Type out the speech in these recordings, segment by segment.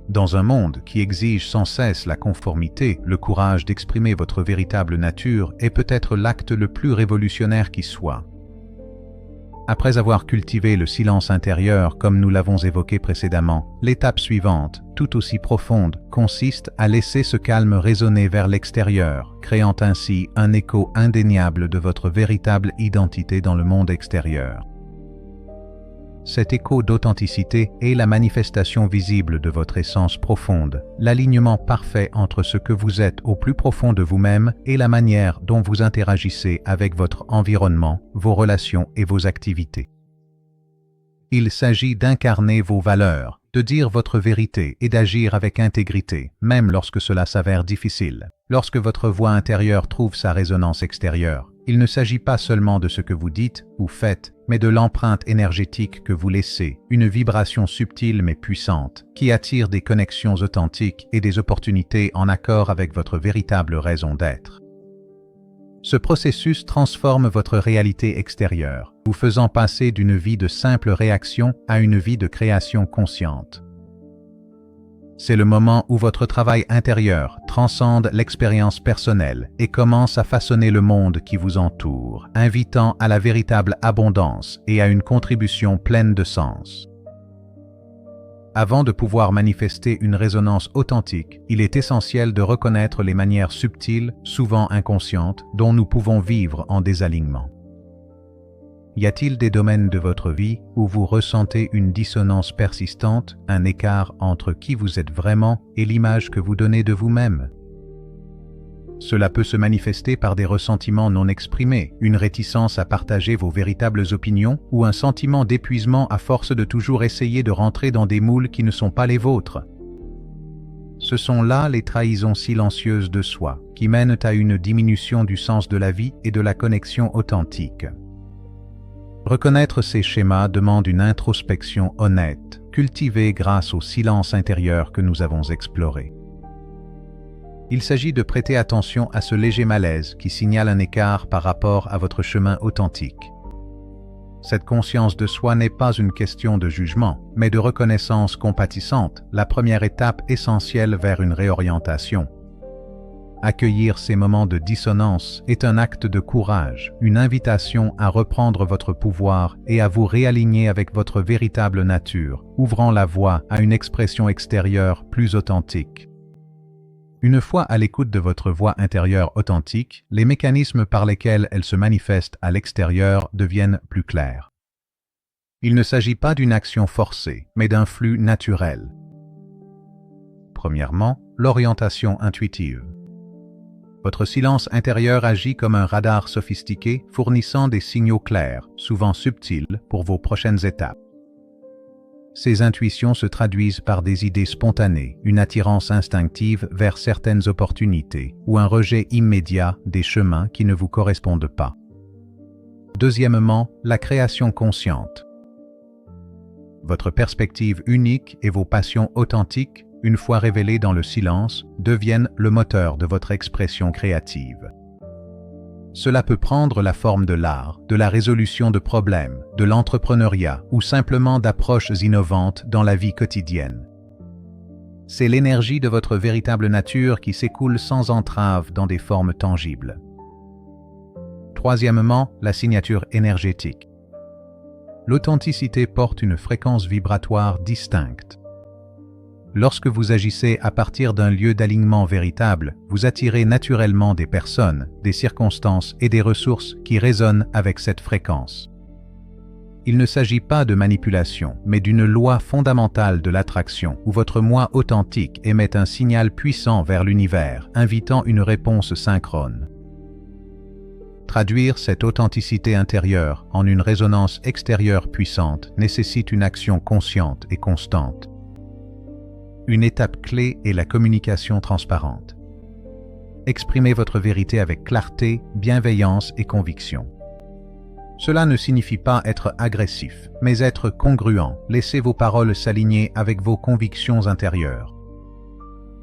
Dans un monde qui exige sans cesse la conformité, le courage d'exprimer votre véritable nature est peut-être l'acte le plus révolutionnaire qui soit. Après avoir cultivé le silence intérieur comme nous l'avons évoqué précédemment, l'étape suivante, tout aussi profonde, consiste à laisser ce calme résonner vers l'extérieur, créant ainsi un écho indéniable de votre véritable identité dans le monde extérieur. Cet écho d'authenticité est la manifestation visible de votre essence profonde, l'alignement parfait entre ce que vous êtes au plus profond de vous-même et la manière dont vous interagissez avec votre environnement, vos relations et vos activités. Il s'agit d'incarner vos valeurs, de dire votre vérité et d'agir avec intégrité, même lorsque cela s'avère difficile. Lorsque votre voix intérieure trouve sa résonance extérieure, il ne s'agit pas seulement de ce que vous dites ou faites, mais de l'empreinte énergétique que vous laissez, une vibration subtile mais puissante, qui attire des connexions authentiques et des opportunités en accord avec votre véritable raison d'être. Ce processus transforme votre réalité extérieure, vous faisant passer d'une vie de simple réaction à une vie de création consciente. C'est le moment où votre travail intérieur transcende l'expérience personnelle et commence à façonner le monde qui vous entoure, invitant à la véritable abondance et à une contribution pleine de sens. Avant de pouvoir manifester une résonance authentique, il est essentiel de reconnaître les manières subtiles, souvent inconscientes, dont nous pouvons vivre en désalignement. Y a-t-il des domaines de votre vie où vous ressentez une dissonance persistante, un écart entre qui vous êtes vraiment et l'image que vous donnez de vous-même? Cela peut se manifester par des ressentiments non exprimés, une réticence à partager vos véritables opinions ou un sentiment d'épuisement à force de toujours essayer de rentrer dans des moules qui ne sont pas les vôtres. Ce sont là les trahisons silencieuses de soi, qui mènent à une diminution du sens de la vie et de la connexion authentique. Reconnaître ces schémas demande une introspection honnête, cultivée grâce au silence intérieur que nous avons exploré. Il s'agit de prêter attention à ce léger malaise qui signale un écart par rapport à votre chemin authentique. Cette conscience de soi n'est pas une question de jugement, mais de reconnaissance compatissante, la première étape essentielle vers une réorientation. Accueillir ces moments de dissonance est un acte de courage, une invitation à reprendre votre pouvoir et à vous réaligner avec votre véritable nature, ouvrant la voie à une expression extérieure plus authentique. Une fois à l'écoute de votre voix intérieure authentique, les mécanismes par lesquels elle se manifeste à l'extérieur deviennent plus clairs. Il ne s'agit pas d'une action forcée, mais d'un flux naturel. Premièrement, l'orientation intuitive. Votre silence intérieur agit comme un radar sophistiqué, fournissant des signaux clairs, souvent subtils, pour vos prochaines étapes. Ces intuitions se traduisent par des idées spontanées, une attirance instinctive vers certaines opportunités, ou un rejet immédiat des chemins qui ne vous correspondent pas. Deuxièmement, la création consciente. Votre perspective unique et vos passions authentiques, une fois révélées dans le silence, deviennent le moteur de votre expression créative. Cela peut prendre la forme de l'art, de la résolution de problèmes, de l'entrepreneuriat ou simplement d'approches innovantes dans la vie quotidienne. C'est l'énergie de votre véritable nature qui s'écoule sans entrave dans des formes tangibles. Troisièmement, la signature énergétique. L'authenticité porte une fréquence vibratoire distincte. Lorsque vous agissez à partir d'un lieu d'alignement véritable, vous attirez naturellement des personnes, des circonstances et des ressources qui résonnent avec cette fréquence. Il ne s'agit pas de manipulation, mais d'une loi fondamentale de l'attraction où votre moi authentique émet un signal puissant vers l'univers, invitant une réponse synchrone. Traduire cette authenticité intérieure en une résonance extérieure puissante nécessite une action consciente et constante. Une étape clé est la communication transparente. Exprimez votre vérité avec clarté, bienveillance et conviction. Cela ne signifie pas être agressif, mais être congruent, laissez vos paroles s'aligner avec vos convictions intérieures.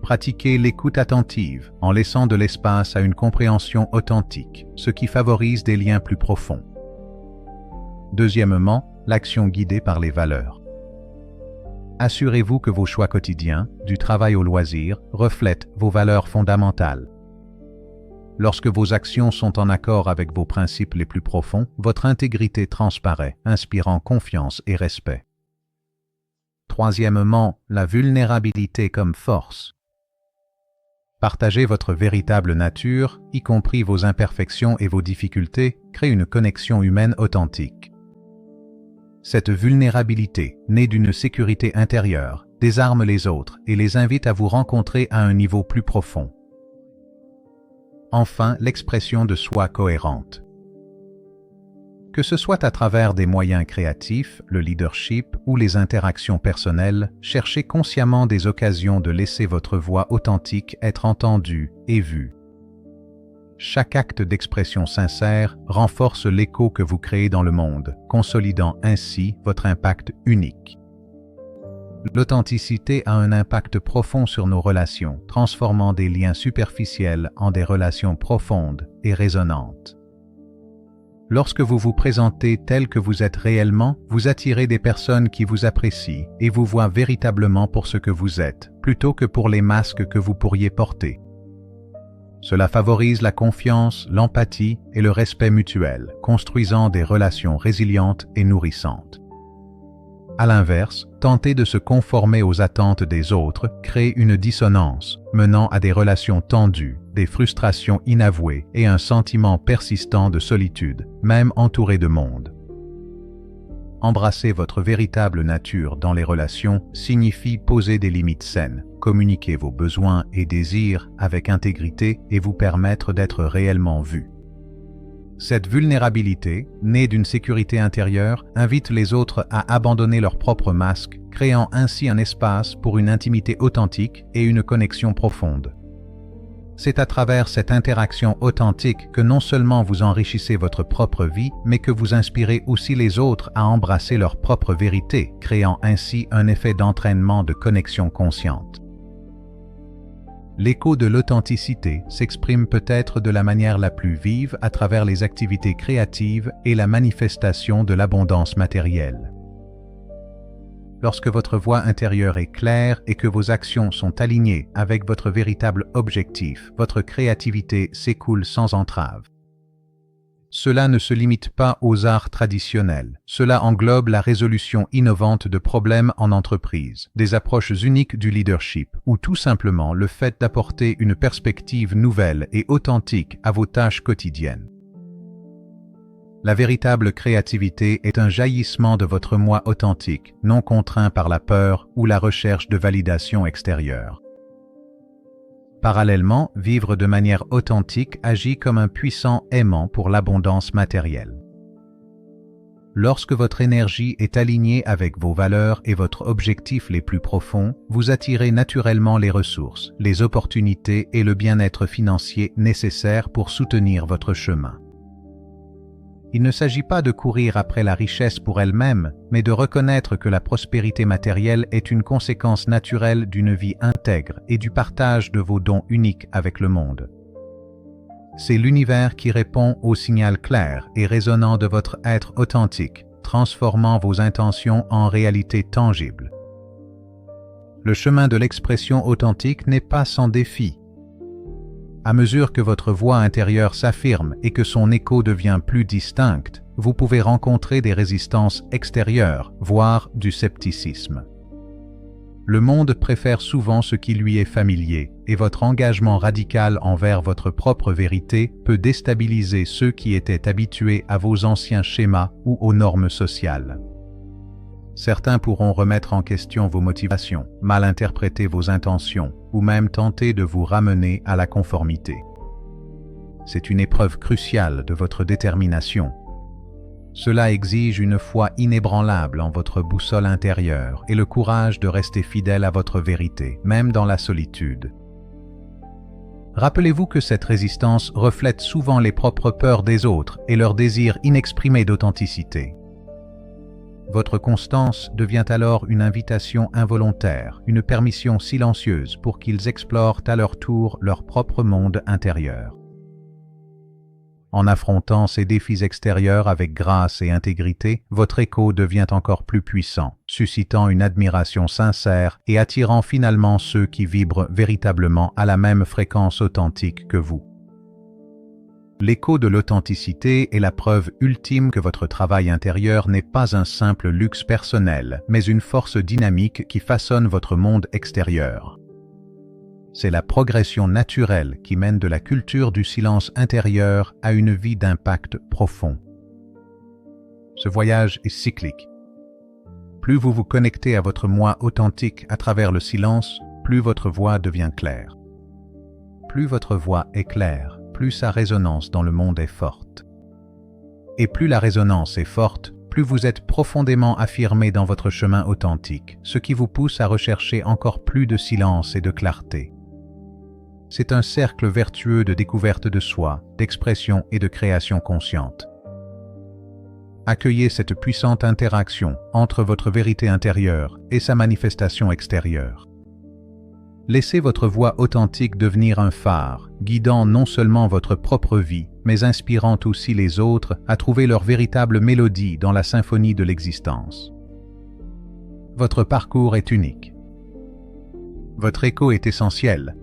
Pratiquez l'écoute attentive en laissant de l'espace à une compréhension authentique, ce qui favorise des liens plus profonds. Deuxièmement, l'action guidée par les valeurs. Assurez-vous que vos choix quotidiens, du travail au loisir, reflètent vos valeurs fondamentales. Lorsque vos actions sont en accord avec vos principes les plus profonds, votre intégrité transparaît, inspirant confiance et respect. Troisièmement, la vulnérabilité comme force. Partager votre véritable nature, y compris vos imperfections et vos difficultés, crée une connexion humaine authentique. Cette vulnérabilité, née d'une sécurité intérieure, désarme les autres et les invite à vous rencontrer à un niveau plus profond. Enfin, l'expression de soi cohérente. Que ce soit à travers des moyens créatifs, le leadership ou les interactions personnelles, cherchez consciemment des occasions de laisser votre voix authentique être entendue et vue. Chaque acte d'expression sincère renforce l'écho que vous créez dans le monde, consolidant ainsi votre impact unique. L'authenticité a un impact profond sur nos relations, transformant des liens superficiels en des relations profondes et résonantes. Lorsque vous vous présentez tel que vous êtes réellement, vous attirez des personnes qui vous apprécient et vous voient véritablement pour ce que vous êtes, plutôt que pour les masques que vous pourriez porter. Cela favorise la confiance, l'empathie et le respect mutuel, construisant des relations résilientes et nourrissantes. À l'inverse, tenter de se conformer aux attentes des autres crée une dissonance, menant à des relations tendues, des frustrations inavouées et un sentiment persistant de solitude, même entouré de monde. Embrasser votre véritable nature dans les relations signifie poser des limites saines, communiquer vos besoins et désirs avec intégrité et vous permettre d'être réellement vu. Cette vulnérabilité, née d'une sécurité intérieure, invite les autres à abandonner leur propre masque, créant ainsi un espace pour une intimité authentique et une connexion profonde. C'est à travers cette interaction authentique que non seulement vous enrichissez votre propre vie, mais que vous inspirez aussi les autres à embrasser leur propre vérité, créant ainsi un effet d'entraînement de connexion consciente. L'écho de l'authenticité s'exprime peut-être de la manière la plus vive à travers les activités créatives et la manifestation de l'abondance matérielle. Lorsque votre voix intérieure est claire et que vos actions sont alignées avec votre véritable objectif, votre créativité s'écoule sans entrave. Cela ne se limite pas aux arts traditionnels. Cela englobe la résolution innovante de problèmes en entreprise, des approches uniques du leadership, ou tout simplement le fait d'apporter une perspective nouvelle et authentique à vos tâches quotidiennes. La véritable créativité est un jaillissement de votre moi authentique, non contraint par la peur ou la recherche de validation extérieure. Parallèlement, vivre de manière authentique agit comme un puissant aimant pour l'abondance matérielle. Lorsque votre énergie est alignée avec vos valeurs et votre objectif les plus profonds, vous attirez naturellement les ressources, les opportunités et le bien-être financier nécessaires pour soutenir votre chemin. Il ne s'agit pas de courir après la richesse pour elle-même, mais de reconnaître que la prospérité matérielle est une conséquence naturelle d'une vie intègre et du partage de vos dons uniques avec le monde. C'est l'univers qui répond au signal clair et résonnant de votre être authentique, transformant vos intentions en réalité tangible. Le chemin de l'expression authentique n'est pas sans défi. À mesure que votre voix intérieure s'affirme et que son écho devient plus distinct, vous pouvez rencontrer des résistances extérieures, voire du scepticisme. Le monde préfère souvent ce qui lui est familier, et votre engagement radical envers votre propre vérité peut déstabiliser ceux qui étaient habitués à vos anciens schémas ou aux normes sociales. Certains pourront remettre en question vos motivations, mal interpréter vos intentions, ou même tenter de vous ramener à la conformité. C'est une épreuve cruciale de votre détermination. Cela exige une foi inébranlable en votre boussole intérieure et le courage de rester fidèle à votre vérité, même dans la solitude. Rappelez-vous que cette résistance reflète souvent les propres peurs des autres et leur désir inexprimé d'authenticité. Votre constance devient alors une invitation involontaire, une permission silencieuse pour qu'ils explorent à leur tour leur propre monde intérieur. En affrontant ces défis extérieurs avec grâce et intégrité, votre écho devient encore plus puissant, suscitant une admiration sincère et attirant finalement ceux qui vibrent véritablement à la même fréquence authentique que vous. L'écho de l'authenticité est la preuve ultime que votre travail intérieur n'est pas un simple luxe personnel, mais une force dynamique qui façonne votre monde extérieur. C'est la progression naturelle qui mène de la culture du silence intérieur à une vie d'impact profond. Ce voyage est cyclique. Plus vous vous connectez à votre moi authentique à travers le silence, plus votre voix devient claire. Plus votre voix est claire, plus sa résonance dans le monde est forte. Et plus la résonance est forte, plus vous êtes profondément affirmé dans votre chemin authentique, ce qui vous pousse à rechercher encore plus de silence et de clarté. C'est un cercle vertueux de découverte de soi, d'expression et de création consciente. Accueillez cette puissante interaction entre votre vérité intérieure et sa manifestation extérieure. Laissez votre voix authentique devenir un phare, guidant non seulement votre propre vie, mais inspirant aussi les autres à trouver leur véritable mélodie dans la symphonie de l'existence. Votre parcours est unique. Votre écho est essentiel,